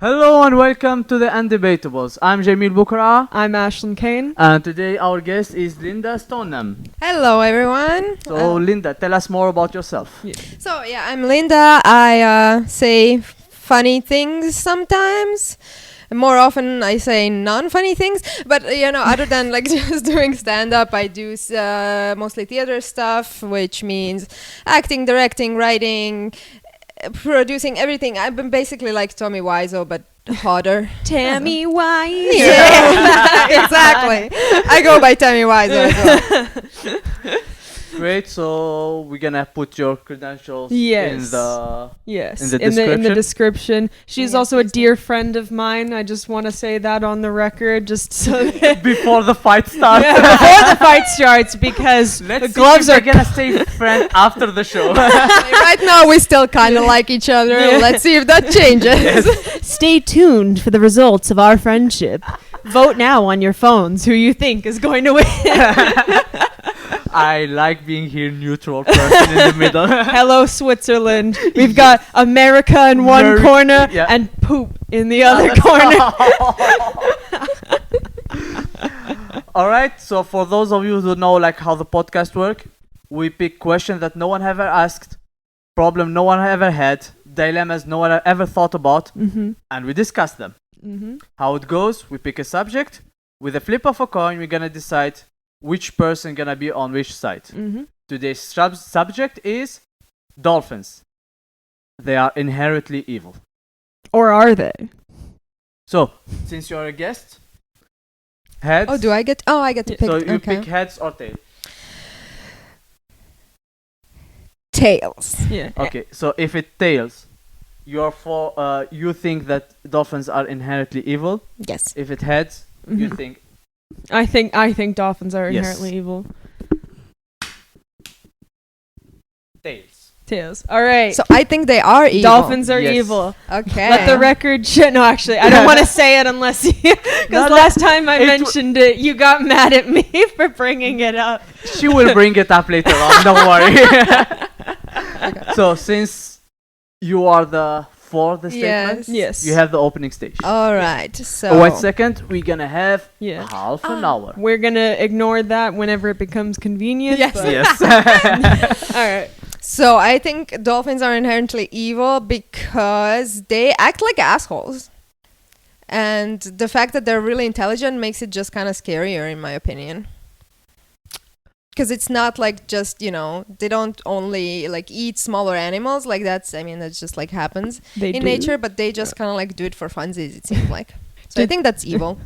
Hello and welcome to the Undebatables. I'm Jamil Bukra. I'm Ashlyn Kane. And today our guest is Linda Stonem. Hello, everyone. So Linda, tell us more about yourself. I'm Linda. I say funny things sometimes. More often, I say non-funny things. But other than like just doing stand-up, I do mostly theater stuff, which means acting, directing, writing, producing, everything. I've been basically like Tommy Wiseau, but hotter. Tammy Wiseau. Yeah, exactly. I go by Tammy Wiseau as well. Great, so we're gonna put your credentials Yes. in the description. She's Yes, also a please dear friend of mine. I just want to say that on the record, just so that before the fight starts. before the fight starts, because Let's the gloves see if are we're gonna stay friend after the show. Right now, we still kind of like each other. Yeah. Let's see if that changes. Stay tuned for the results of our friendship. Vote now on your phones who you think is going to win. I like being here neutral person in the middle. Hello, Switzerland. We've got America in one corner and poop in the other corner. Alright, so for those of you who know like how the podcast work, we pick questions that no one ever asked, problem no one ever had, dilemmas no one ever thought about, and we discuss them. How it goes, we pick a subject. With a flip of a coin, we're gonna decide which person gonna be on which side. Today's subject is dolphins. They are inherently evil. Or are they? So, since you're a guest, heads. Oh, I get to pick. So you okay. pick heads or tails. Tails. Yeah. Okay, so if it tails, you think that dolphins are inherently evil. Yes. If it heads, you think I think dolphins are Yes. inherently evil. tails. Tails. All right. So I think they are evil. Dolphins are Yes. evil. Okay. Let the record show. No, actually, I don't want to say it unless you. Because last time I mentioned it, you got mad at me for bringing it up. She will bring it up later on. Don't worry. So since you are for the statement, Yes. you have the opening stage. All right. So. Wait a second. We're gonna have Yeah. half an hour. We're gonna ignore that whenever it becomes convenient. Yes. but- Yes. All right. So I think dolphins are inherently evil because they act like assholes, and the fact that they're really intelligent makes it just kind of scarier, in my opinion. Because it's not like just, they don't only like eat smaller animals like that's just like happens in nature, but they just kind of like do it for funsies, it seems like. So I think that's evil.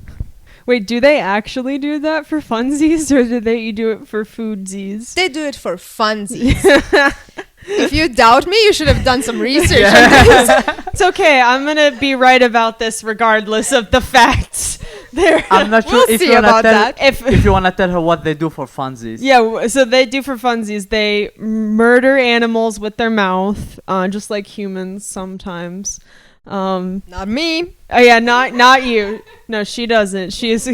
Wait, do they actually do that for funsies, or do they do it for foodsies? They do it for funsies. If you doubt me, you should have done some research on this. It's okay. I'm gonna be right about this, regardless of the facts. I'm not sure We'll if see you wanna about tell that. if you wanna tell her what they do for funsies. Yeah, so they do for funsies. They murder animals with their mouth, just like humans sometimes. Not me. Oh yeah, not you. No, she doesn't. She's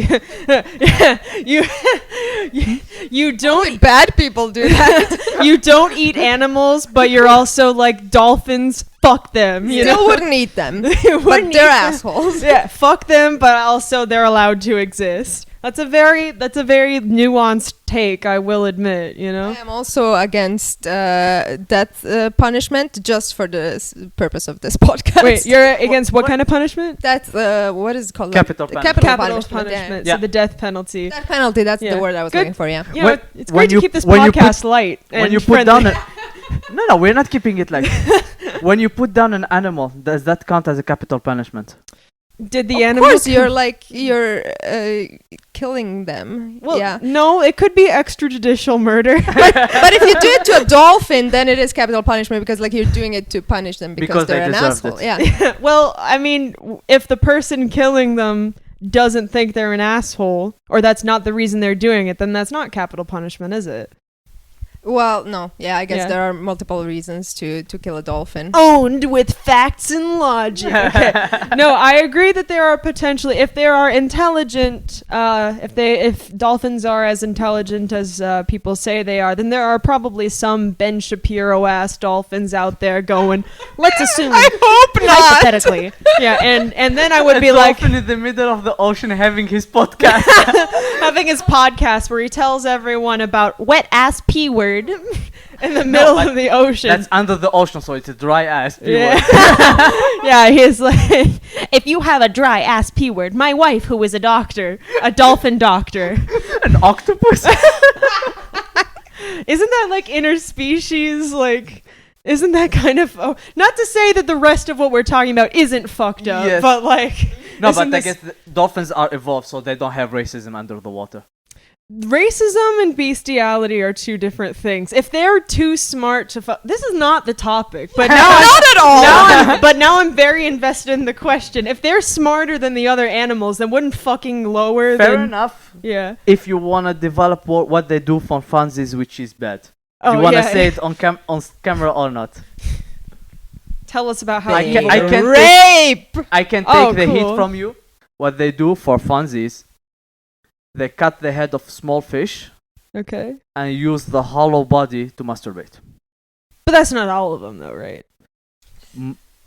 you don't Only bad people do that. you don't eat animals, but you're also like dolphins. Fuck them. You Still know? wouldn't eat them. Wouldn't But eat they're them. assholes. Yeah, fuck them, but also they're allowed to exist. That's a very nuanced take, I will admit, I know? am also against death punishment just for the purpose of this podcast. Wait, you're against what kind of punishment? That's what is it called? Capital The punishment. Capital Capital punishment. punishment, Yeah. so the death penalty. Death penalty. That's Yeah. the word I was Good. looking for. Yeah. You know, When- it's when great to you- keep this when you podcast light and when you put friendly. down no, we're not keeping it like when you put down an animal, does that count as a capital punishment? Did the Of animal course, you're killing them. Well, yeah. no, it could be extrajudicial murder. But if you do it to a dolphin, then it is capital punishment because like you're doing it to punish them because Because they they're an deserved asshole. it. Yeah. Well, I mean, if the person killing them doesn't think they're an asshole, or that's not the reason they're doing it, then that's not capital punishment, is it? Well, no. Yeah, I guess Yeah. there are multiple reasons to kill a dolphin. Owned with facts and logic. Okay. No, I agree that there are potentially, if there are intelligent, if dolphins are as intelligent as people say they are, then there are probably some Ben Shapiro ass dolphins out there going, let's assume, I hope not. hypothetically. Yeah, and then I would be a like, dolphin in the middle of the ocean having his podcast. having his podcast where he tells everyone about wet ass P word in the middle but of the ocean. That's under the ocean, so it's a dry ass. Yeah. Yeah, he's like, if you have a dry ass P word, my wife, who is a doctor, a dolphin doctor. An octopus. Isn't that like interspecies? Like, isn't that kind of, not to say that the rest of what we're talking about isn't fucked up, Yes. but like, No, isn't but I this- guess the dolphins are evolved, so they don't have racism under the water. racism and bestiality are two different things. If they're too smart to this is not the topic, but now Not at all. but now I'm very invested in the question. If they're smarter than the other animals, then wouldn't fucking lower Fair than enough. yeah. If you wanna develop what they do for funsies, which is bad. Oh, Do you wanna yeah. say it on camera or not? Tell us about how I evil I they can are. Rape. I can take Oh, the heat cool. from you. What they do for funsies, they cut the head of small fish Okay. and use the hollow body to masturbate. But that's not all of them though, right?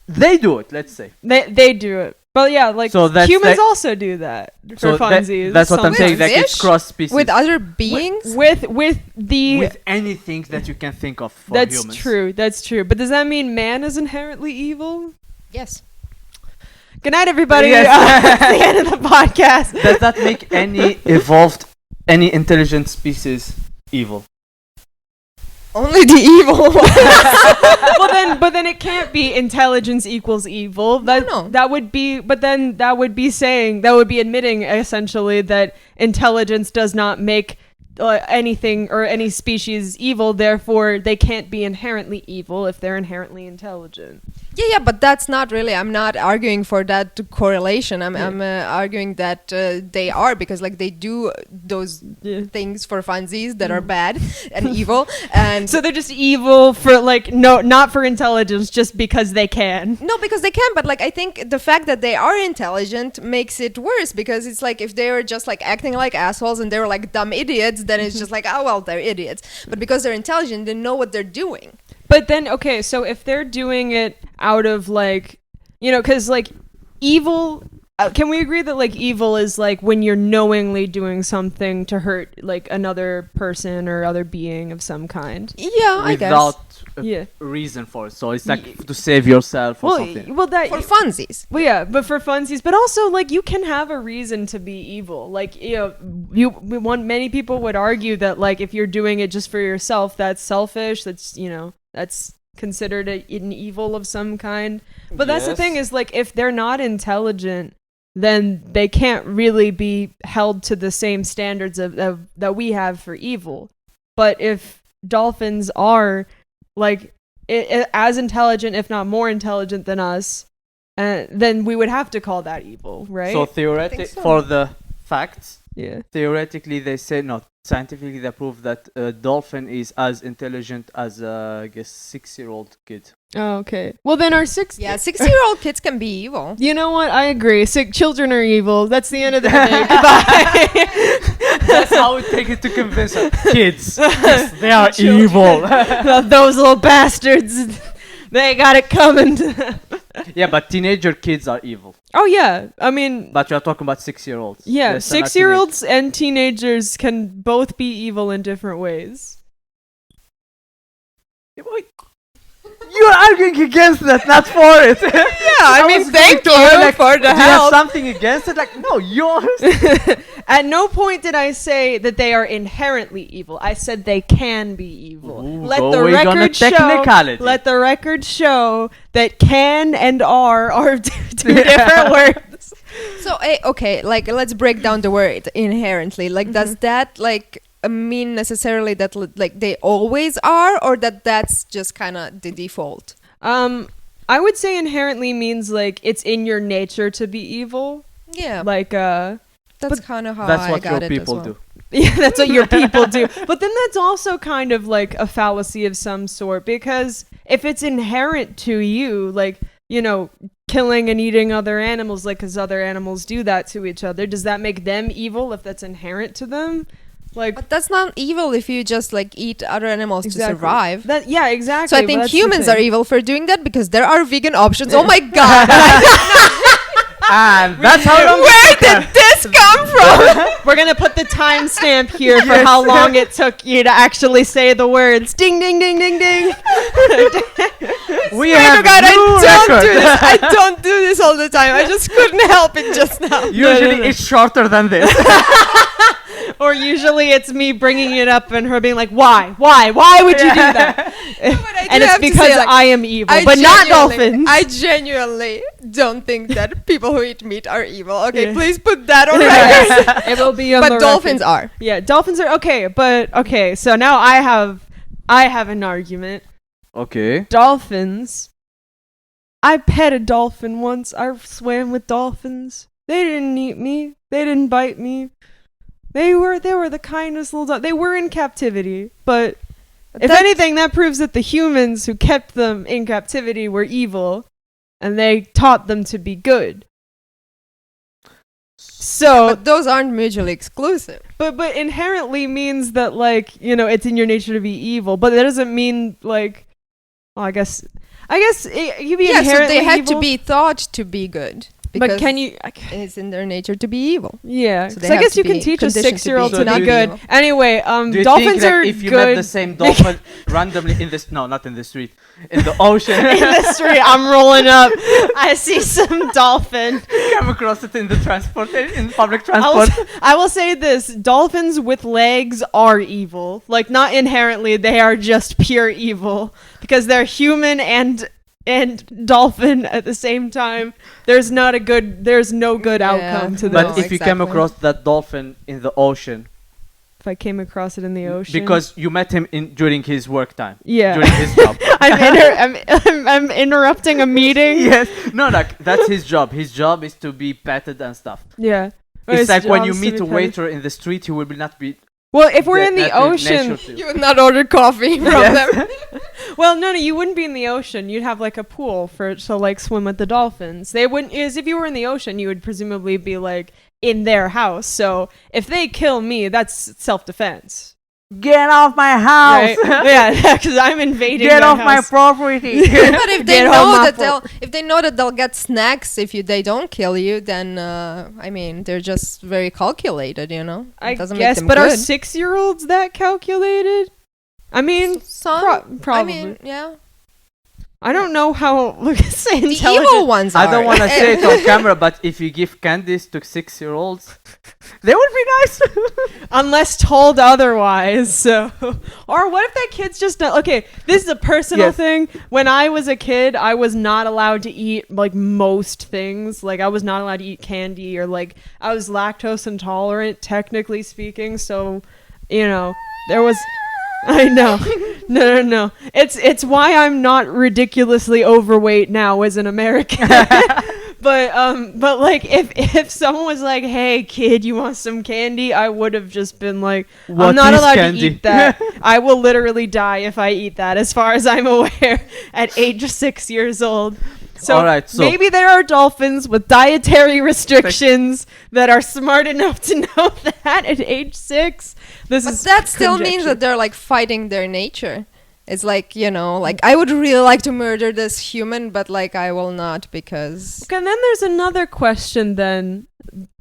They do it, let's say. They do it. But yeah, like So that's humans like- also do that for So funsies. that's what I'm With saying. Like it's fish? cross species. With other beings? With the With anything that you can think of for that's humans. true. That's true. But does that mean man is inherently evil? Yes. Good night, everybody. Yes. That's the end of the podcast. Does that make any intelligent species evil? Only the evil one. But then it can't be intelligence equals evil. No. That would be. But then that would be admitting essentially that intelligence does not make anything or any species evil. Therefore, they can't be inherently evil if they're inherently intelligent. Yeah, but that's not really. I'm not arguing for that correlation. I'm arguing that they are, because like they do those things for funsies that are bad and evil, and So they're just evil for not for intelligence, just because they can. no, because they can. But like I think the fact that they are intelligent makes it worse, because it's like if they were just like acting like assholes and they were like dumb idiots, then it's just like, oh well, they're idiots. But because they're intelligent, they know what they're doing. But then, okay, so if they're doing it out of because evil, can we agree that like evil is like when you're knowingly doing something to hurt like another person or other being of some kind? Yeah, I guess. Without a Yeah. reason for it. So it's like to save yourself or something. Well, that For funsies. Well, yeah, but for funsies, but also like you can have a reason to be evil. Like many people would argue that like if you're doing it just for yourself, that's selfish. That's considered an evil of some kind. But that's the Yes. thing is like if they're not intelligent, then they can't really be held to the same standards of that we have for evil. But if dolphins are like as intelligent, if not more intelligent than us, then we would have to call that evil, right? So theoretically, so. for the facts, yeah. theoretically they say not. Scientifically, they prove that a dolphin is as intelligent as I guess 6-year-old kid. Oh, okay. Well, then our 6-year-old kids can be evil. You know what? I agree. Sick children are evil. That's the end of the day. Goodbye. That's how we take it to convince our kids. Yes, they are evil. Those little bastards. They got it coming. Yeah, but teenager kids are evil. Oh yeah. I mean, But you're talking about 6-year-olds. yeah, Yes, they're not 6-year-olds and teenagers can both be evil in different ways. teenagers. You're arguing against that, not for it. Yeah, I mean, was thank going to her, you like, for the Do you have help. something against it? Like, no, yours. At no point did I say that they are inherently evil. I said they can be evil. Ooh, Let go the away on a record show. technicality. Let the record show that can and are two different words. So, okay, like let's break down the word inherently. Like, does that like mean necessarily that like they always are, or that's just kind of the default? I would say inherently means like it's in your nature to be evil. Yeah, Like that's kind of how That's I what got your it people as well. do. Yeah, that's what your people do. But then that's also kind of like a fallacy of some sort, because if it's inherent to you, like, you know, killing and eating other animals, like, because other animals do that to each other, does that make them evil if that's inherent to them? Like, But that's not evil if you just like eat other animals to survive. That, yeah, exactly. So I Well, think that's the humans are thing. evil for doing that because there are vegan options. Oh my god! And that's how long Where did this come from? We're gonna put the timestamp here for how long it took you to actually say the words. Ding, ding, ding, ding, ding. we Oh have god, I new don't record. do this. I don't do this all the time. I just couldn't help it just now. Usually it's shorter than this. Or usually it's me bringing it up and her being like, why would you do that? And it's because I am evil, but not dolphins. I genuinely don't think that people who eat meat are evil. Okay, Yeah. please put that on record. It will be on the But dolphins record. are. Yeah, dolphins are okay, but okay. So now I have an argument. Okay. Dolphins. I pet a dolphin once. I swam with dolphins. They didn't eat me. They didn't bite me. They were the kindest little They were in captivity, but if anything, that proves that the humans who kept them in captivity were evil, and they taught them to be good. So, But those aren't mutually exclusive. but inherently means that, like, you know, it's in your nature to be evil, but that doesn't mean like, well, I guess you be Yeah, so inherently they have evil, to be thought to be good. But because can you? it's in their nature to be evil. Yeah, So 'cause they I have guess to you can be teach a conditioned to 6-year-old be to good. be good. evil. Anyway, Do you dolphins think that are if you good. met the same dolphin randomly in this, no, not in the street, in the ocean, In the street, I'm rolling up. I see some dolphin. come across it in the transport, in public I will, transport. I will say this: dolphins with legs are evil. Like, not inherently, they are just pure evil because they're human and dolphin at the same time. There's no good outcome to Yeah. this. But if you came exactly. across that dolphin in the ocean, If I came across it in the ocean, because you met him during his work time, yeah, during his job. I'm interrupting a meeting. Yes, no, like that's his job. His job is to be petted and stuff. Yeah. It's like when you Jobs to meet be a petted. waiter in the street, he will not be. Well, if we're in the that ocean, nature to- You would not order coffee from Yes. them. well, no, you wouldn't be in the ocean. You'd have like a pool to like swim with the dolphins. They wouldn't. Is if you were in the ocean, you would presumably be like in their house. So if they kill me, that's self-defense. Get off my house! Right? Yeah, because I'm invading. Get their off my house. property! But if they Get know on my if they know that they'll get snacks if they don't kill you, then I mean they're just very calculated, you know. I It doesn't guess, make them but are good. 6-year-olds that calculated? I mean, Some, probably. I mean, yeah. I don't know how The intelligent. evil ones are. I don't want to say it on camera, but if you give candies to 6-year-olds, they would be nice. Unless told otherwise. So, or what if that kid's just not, okay? This is a personal Yes. thing. When I was a kid, I was not allowed to eat like most things. Like I was not allowed to eat candy, or like I was lactose intolerant, technically speaking. So, you know, there was. I know. No. It's why I'm not ridiculously overweight now as an American. But like if someone was like, "Hey kid, you want some candy?" I would have just been like, What "I'm not is allowed candy?" to eat that. I will literally die if I eat that." As far as I'm aware, at age 6 years old. So, Alright, so- maybe there are dolphins with dietary restrictions that are smart enough to know that at age 6. This But is that still means conjecture. that they're like fighting their nature. It's like, you know, like I would really like to murder this human, but like I will not because Okay, and then there's another question then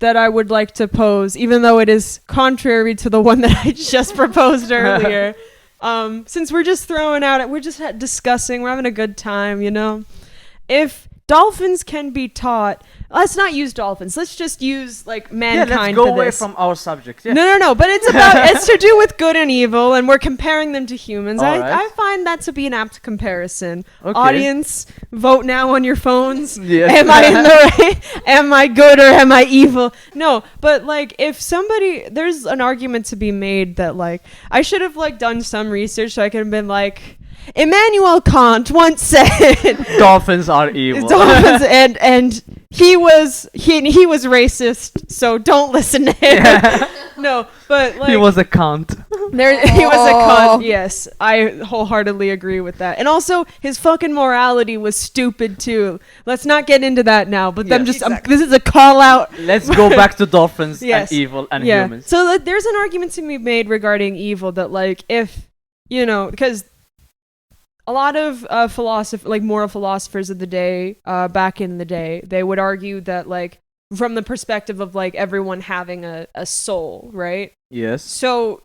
that I would like to pose, even though it is contrary to the one that I just proposed earlier. Since we're just we're just discussing, we're having a good time, you know? If dolphins can be taught, let's not use dolphins. Let's just use like Yeah, mankind let's go for away this. from our subject. Yeah. No, but it's to do with good and evil, and we're comparing them to humans. All right. I find that to be an apt comparison. Okay. Audience, vote now on your phones. Yes. Am I in the right? Am I good or am I evil? No, but like if there's an argument to be made that like I should have like done some research so I could have been like, Immanuel Kant once said Dolphins are evil. dolphins and he was racist, so don't listen to him. No, but like He was a cunt. he was a Oh. cunt. Yes, I wholeheartedly agree with that. And also, his fucking morality was stupid too. Let's not get into that now. But Yeah. this is a call out. Let's go back to dolphins Yes. and evil and Yeah. humans. So there's an argument to be made regarding evil that like if because a lot of moral philosophers of the day, back in the day, they would argue that like from the perspective of like everyone having a soul, right? Yes. So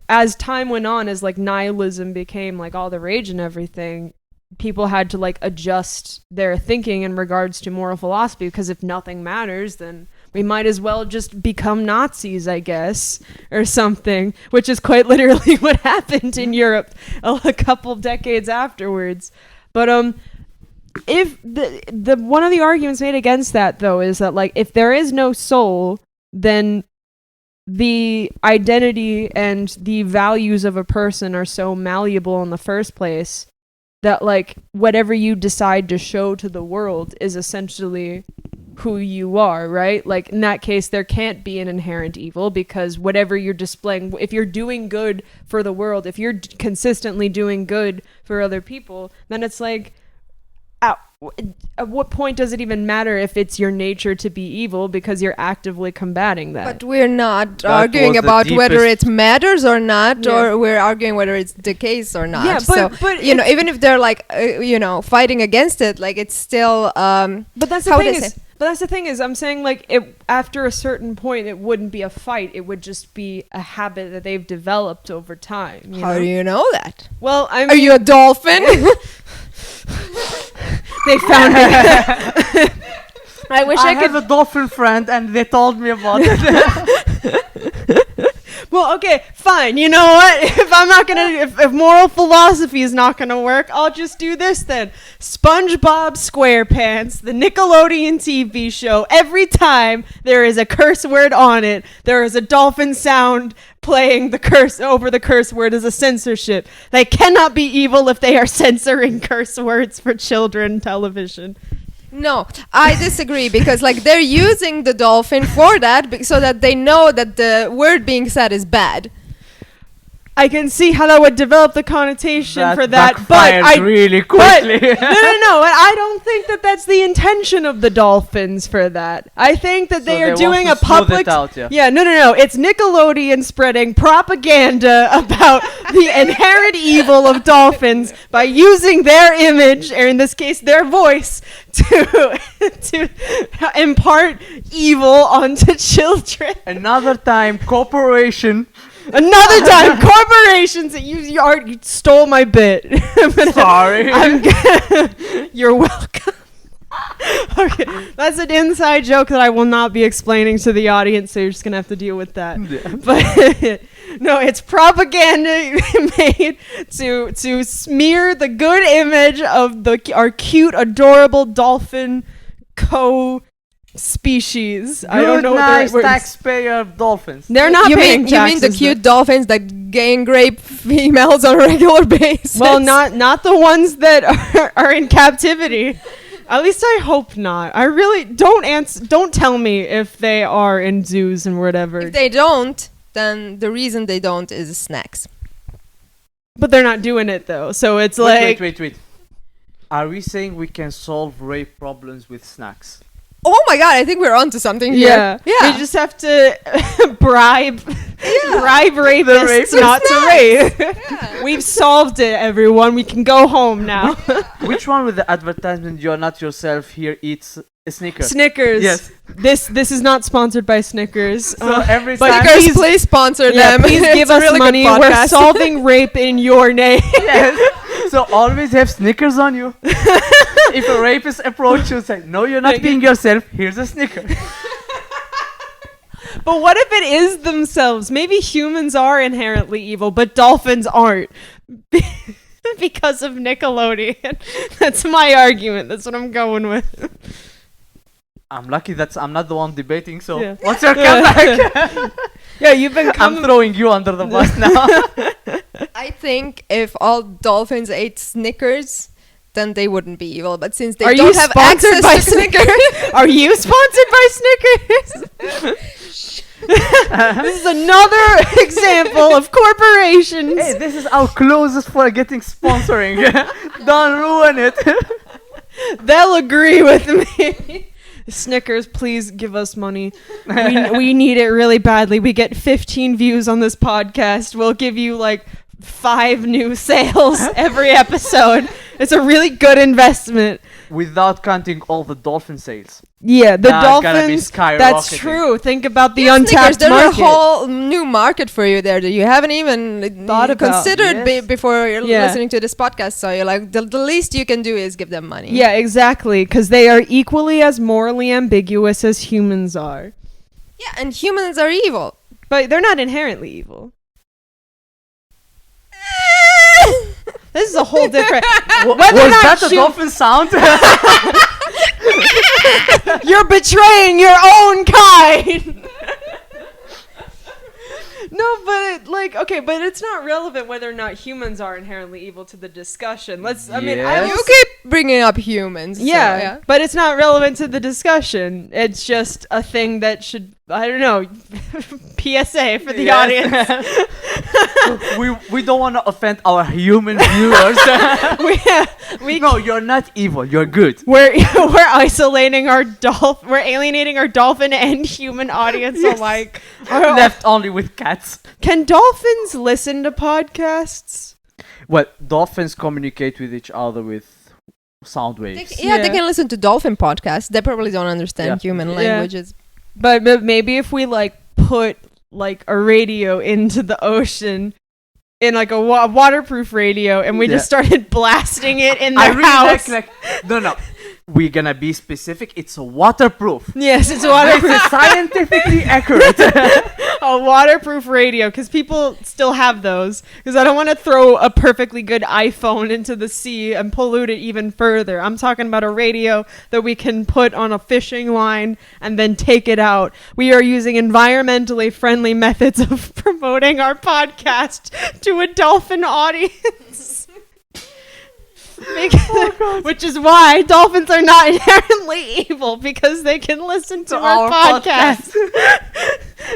as time went on, as like nihilism became like all the rage and everything, people had to like adjust their thinking in regards to moral philosophy, because if nothing matters, then we might as well just become Nazis, I guess, or something, which is quite literally what happened in Europe a couple decades afterwards. But if the one of the arguments made against that though is that like if there is no soul, then the identity and the values of a person are so malleable in the first place that like whatever you decide to show to the world is essentially who you are, right? Like in that case there can't be an inherent evil, because whatever you're displaying, if you're doing good for the world, if you're consistently doing good for other people, then it's like at what point does it even matter if it's your nature to be evil, because you're actively combating that? But we're not That arguing was the about whether deepest- it matters or not, Yeah. or we're arguing whether it's the case or not. Yeah, so, but you know, even if they're like, fighting against it, like it's still, But that's the How thing would I is, say? but that's the thing is, I'm saying like after a certain point, it wouldn't be a fight. It would just be a habit that they've developed over time. You how know? do you know that? Well, I mean, Are you a dolphin? they found it. I wish I could. have a dolphin friend, and they told me about it. Well, okay, fine. You know what? If moral philosophy is not gonna work, I'll just do this then. SpongeBob SquarePants, the Nickelodeon TV show. Every time there is a curse word on it, there is a dolphin sound playing the curse over the curse word as a censorship. They cannot be evil if they are censoring curse words for children television. No, I disagree, because like they're using the dolphin for that, so that they know that the word being said is bad. I can see how that would develop the connotation for that, but backfired really quickly. no. I don't think that that's the intention of the Dolphins for that. I think that they So are they want doing to a smooth public. it out, yeah. Yeah, no. It's Nickelodeon spreading propaganda about the inherent evil of dolphins by using their image, or in this case, their voice, to impart evil onto children. Another time, corporation. Another time, corporations. You stole my bit. Sorry. You're welcome. Okay, that's an inside joke that I will not be explaining to the audience, so you're just gonna have to deal with that. Yeah. But no, it's propaganda made to smear the good image of our cute, adorable dolphin species. I don't know what the right nice word is. taxpayer dolphins. They're not you paying mean the taxes, cute dolphins that gang rape females on a regular basis? Well, not the ones that are in captivity. At least I hope not. I really don't tell me if they are in zoos and whatever. If they don't, then the reason they don't is snacks. But they're not doing it though. So it's like Wait. Are we saying we can solve rape problems with snacks? Oh my god, I think we're onto something yeah. here. Yeah. We just have to bribe rapists rapists. not to rape. Yeah. We've solved it, everyone. We can go home now. Which one with the advertisement "You're not yourself here" eats a Snickers? Snickers. Yes. This is not sponsored by Snickers. So every but time. Snickers, please- please sponsor Yeah, them. please It's give a us really good money. We're podcast. solving rape in your name. Yes. So always have Snickers on you. If a rapist approaches you, say, "No, you're not being yourself. Here's a Snicker." But what if it is themselves? Maybe humans are inherently evil, but dolphins aren't. Because of Nickelodeon. That's my argument. That's what I'm going with. I'm lucky that I'm not the one debating. So Yeah. what's your comeback? Yeah, you've been I'm coming. throwing you under the bus now. I think if all dolphins ate Snickers, then they wouldn't be evil. But since they Are you don't have sponsored access by to Snickers, Are you sponsored by Snickers? This is another example of corporations. Hey, this is our closest for getting sponsoring. Don't ruin it. They'll agree with me. Snickers, please give us money. We need it really badly. We get 15 views on this podcast. We'll give you like 5 new sales every episode. It's a really good investment. Without counting all the dolphin sales. Yeah, the That's gonna be Dolphins. skyrocketing. That's true. Think about the Snickers, untapped there's market. a whole new market for you there that you haven't even Thought about. considered Yes. before you're Yeah. listening to this podcast. So you're like, the least you can do is give them money. Yeah, exactly. Because they are equally as morally ambiguous as humans are. Yeah, and humans are evil. But they're not inherently evil. This is a whole different. Was Whether or not that a you- dolphin sound? You're betraying your own kind. No, but but it's not relevant whether or not humans are inherently evil to the discussion. Yes. You keep bringing up humans. so, Yeah, but it's not relevant to the discussion. It's just a thing that should, I don't know, PSA for the audience. we don't want to offend our human viewers. No, you're not evil. You're good. We're isolating our we're alienating our dolphin and human audience alike. Left only with cats. Can dolphins listen to podcasts? Well, dolphins communicate with each other with sound waves. They Yeah. can listen to dolphin podcasts. They probably don't understand Yeah. human Yeah. languages. But maybe if we put a radio into the ocean in a waterproof radio and we just started blasting it in I their really house. no. We're gonna be specific. It's waterproof. Yes, it's It's waterproof. scientifically accurate. A waterproof radio, because people still have those. Because I don't want to throw a perfectly good iPhone into the sea and pollute it even further. I'm talking about a radio that we can put on a fishing line and then take it out. We are using environmentally friendly methods of promoting our podcast to a dolphin audience. Which is why dolphins are not inherently evil, because they can listen to our podcast.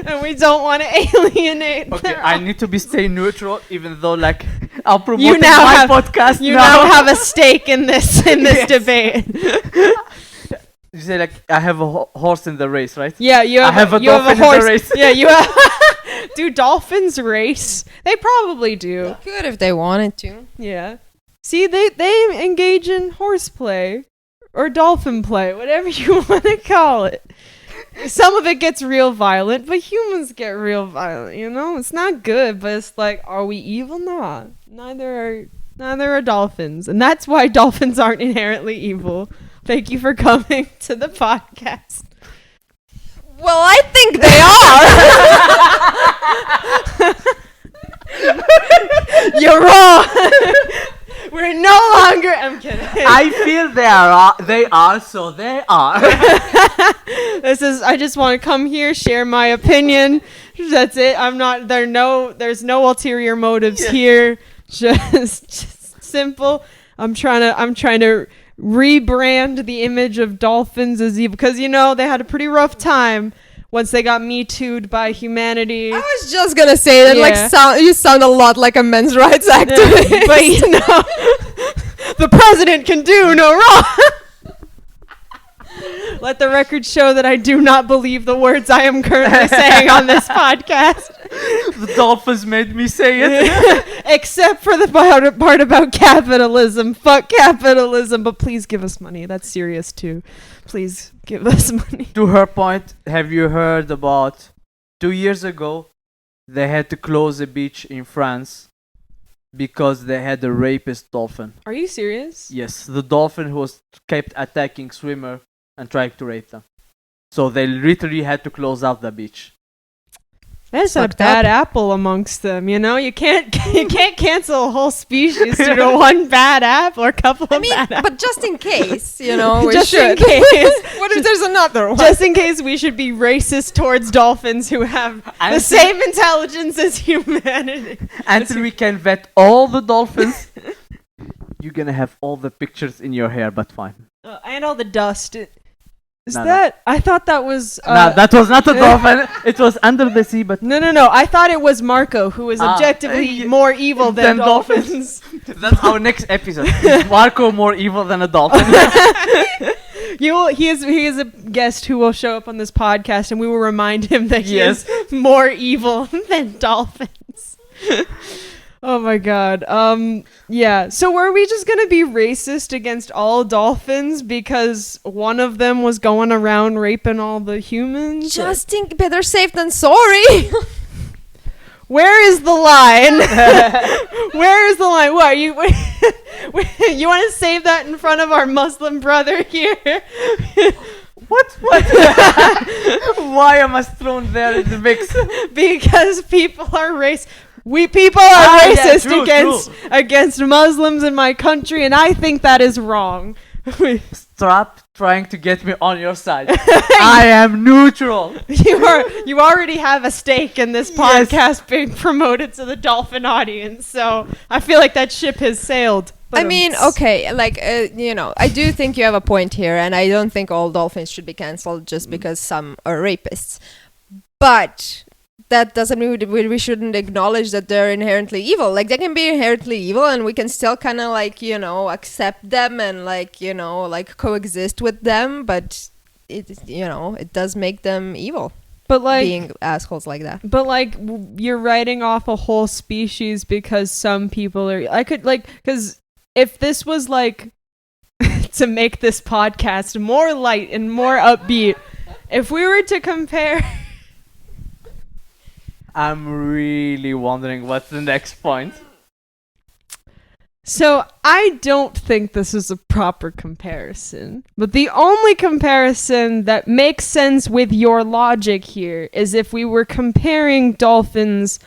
And we don't want to alienate Okay, their I need to be stay neutral, even though I'll promote You now my have- podcast. You now have a stake in this Yes. debate. You say I have a horse in the race, right? Yeah, you have, I have a you have a dolphin in the horse. race. Yeah, you have. Do dolphins race? They probably do. Good if they wanted to. Yeah. See, they engage in horseplay or dolphin play, whatever you want to call it. Some of it gets real violent, but humans get real violent, you know? It's not good, but it's like, are we evil? Nah. Neither are dolphins. And that's why dolphins aren't inherently evil. Thank you for coming to the podcast. Well, I think they are. You're wrong. We're no longer. I'm kidding. I feel they are, so they are. I just want to come here, share my opinion. That's it. I'm not. There's no ulterior motives here. Just simple. I'm trying to rebrand the image of dolphins as evil, because they had a pretty rough time once they got Me Too'd by humanity. I was just gonna say that, Yeah. you sound a lot like a men's rights activist. But the president can do no wrong. Let the record show that I do not believe the words I am currently saying on this podcast. The dolphins made me say it. Except for the part about capitalism. Fuck capitalism. But please give us money. That's serious too. Please give us money. To her point, have you heard about 2 years ago they had to close a beach in France because they had a rapist dolphin? Are you serious? Yes, the dolphin who was kept attacking swimmer and trying to rape them. So they literally had to close out the beach. That's a Fucked bad up. apple amongst them, You can't cancel a whole species due to one bad apple or a couple of bad apples. but just in case, we Just in should. case. What if there's another one? Just in case we should be racist towards dolphins who have the Until- same intelligence as humanity. Until we can vet all the dolphins, you're gonna have all the pictures in your hair, but fine. And all the dust. Is No, no. that? I thought that was. Nah, that was not a dolphin. It was under the sea, but No. I thought it was Marco, who is objectively yeah. more evil than Than dolphins. dolphins. that's our next episode. Is Marco more evil than a dolphin? He is a guest who will show up on this podcast, and we will remind him that he Yes. is more evil than dolphins. Oh my god. Yeah. So were we just gonna be racist against all dolphins because one of them was going around raping all the humans? Just think better safe than sorry. Where is the line? Where is the line? What you you want to save that in front of our Muslim brother here? What? Why am I thrown there in the mix? Because people are We people are yeah, racist true. against Muslims in my country, and I think that is wrong. Stop trying to get me on your side. I am neutral. You already have a stake in this podcast being promoted to the dolphin audience, so I feel like that ship has sailed. I mean, okay, like, I do think you have a point here, and I don't think all dolphins should be cancelled just because some are rapists. But that doesn't mean we shouldn't acknowledge that they're inherently evil. Like, they can be inherently evil, and we can still kind of, like, accept them and, like, coexist with them, but it does make them evil. But like being assholes like that. But like you're writing off a whole species because some people are. I could because if this was like to make this podcast more light and more upbeat, if we were to compare. I'm really wondering what's the next point. So I don't think this is a proper comparison, but the only comparison that makes sense with your logic here is if we were comparing dolphins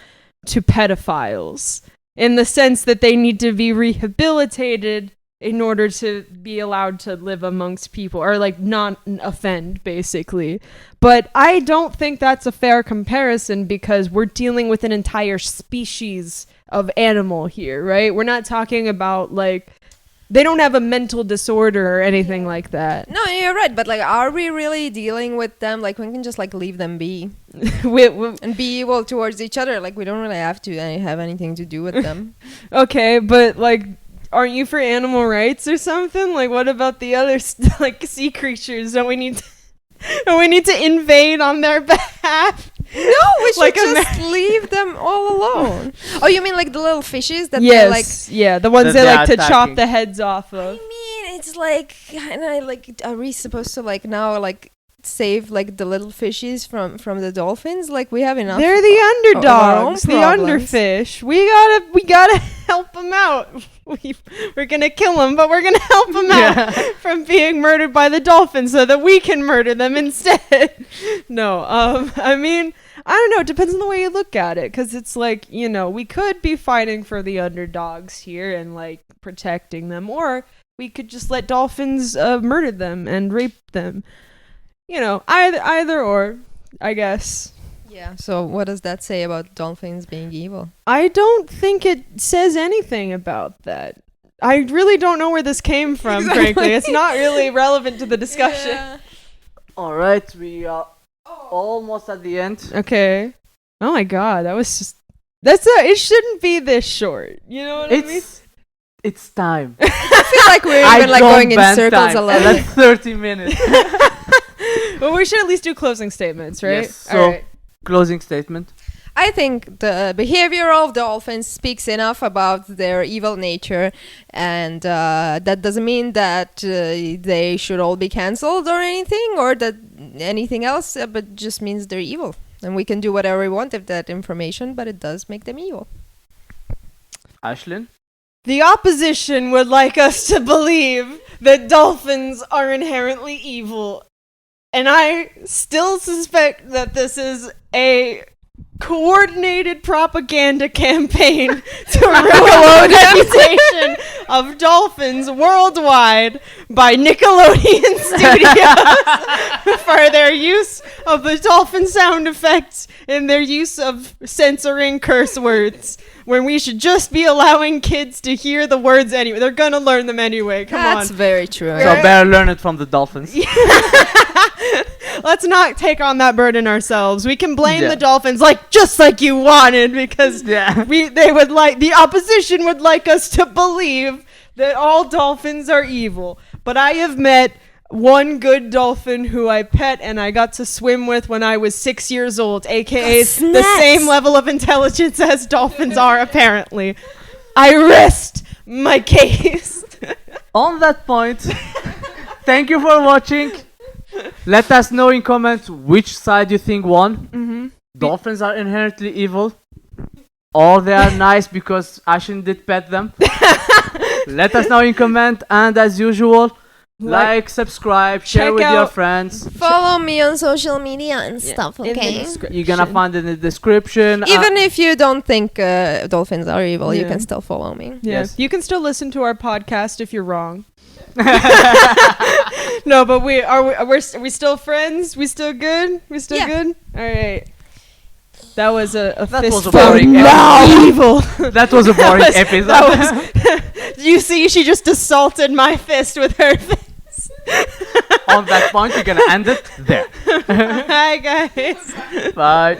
to pedophiles, in the sense that they need to be rehabilitated in order to be allowed to live amongst people, or like not offend, basically. But I don't think that's a fair comparison because we're dealing with an entire species of animal here, right? We're not talking about like they don't have a mental disorder or anything like that. No, you're right, but like, are we really dealing with them? Like, we can just like leave them be and be evil towards each other. Like, we don't really have to have anything to do with them. Okay, but like, aren't you for animal rights or something? Like, what about the other like sea creatures? Don't we need to invade on their behalf? No, we should Like just leave them all alone. Oh, you mean like the little fishes that Yes, they're like? yeah, the ones That they they like are to chop attacking. the heads off I of. mean, it's like, like, are we supposed to like now like save like the little fishes from the dolphins? Like, we have enough. They're the underdogs, the problems. underfish. We gotta help them out. We're gonna kill them, but we're gonna help them out from being murdered by the dolphins so that we can murder them instead. No, I mean, I don't know. It depends on the way you look at it, because it's like, we could be fighting for the underdogs here and like protecting them, or we could just let dolphins murder them and rape them. Either or, I guess. Yeah. So what does that say about dolphins being evil? I don't think it says anything about that. I really don't know where this came from, frankly. It's not really relevant to the discussion. Yeah. All right, we are almost at the end. Okay. Oh my god, that was just... it shouldn't be this short. You know what I mean? It's time. I feel like we're even like going in circles a lot. That's 30 minutes. Well, we should at least do closing statements, right? Yes, so- All right. Closing statement. I think the behavior of dolphins speaks enough about their evil nature, and that doesn't mean that they should all be cancelled or anything, or that anything else, but just means they're evil. And we can do whatever we want with that information, but it does make them evil. Ashlyn? The opposition would like us to believe that dolphins are inherently evil. And I still suspect that this is a coordinated propaganda campaign to ruin the reputation of dolphins worldwide by Nickelodeon Studios for their use of the dolphin sound effects and their use of censoring curse words, when we should just be allowing kids to hear the words anyway. They're gonna learn them anyway. Come That's on. very true. So better learn it from the Dolphins. Let's not take on that burden ourselves. We can blame Yeah. the Dolphins just like you wanted, because Yeah. the opposition would like us to believe that all dolphins are evil. But I have met one good dolphin who I pet and I got to swim with when I was 6 years old, aka the Snacks. same level of intelligence as dolphins are, apparently. I rest my case. On that point, thank you for watching. Let us know in comments which side you think won. Mm-hmm. Dolphins are inherently evil, or they are nice because Ashin did pet them. Let us know in comment, and as usual, like, subscribe, share check with your out- friends. Follow me on social media and stuff, In the okay? description. You're gonna find it in the description. Even if you don't think dolphins are evil, you Yeah. can still follow me. Yeah. Yes. You can still listen to our podcast if you're wrong. No, but we're still friends? We still good? We still Yeah. good? All right. That was a That was a fistful boring of episode. evil. That was a boring was- episode. that you see, she just assaulted my fist with her fist. On that point, we're gonna end it there. Hi, guys. Bye.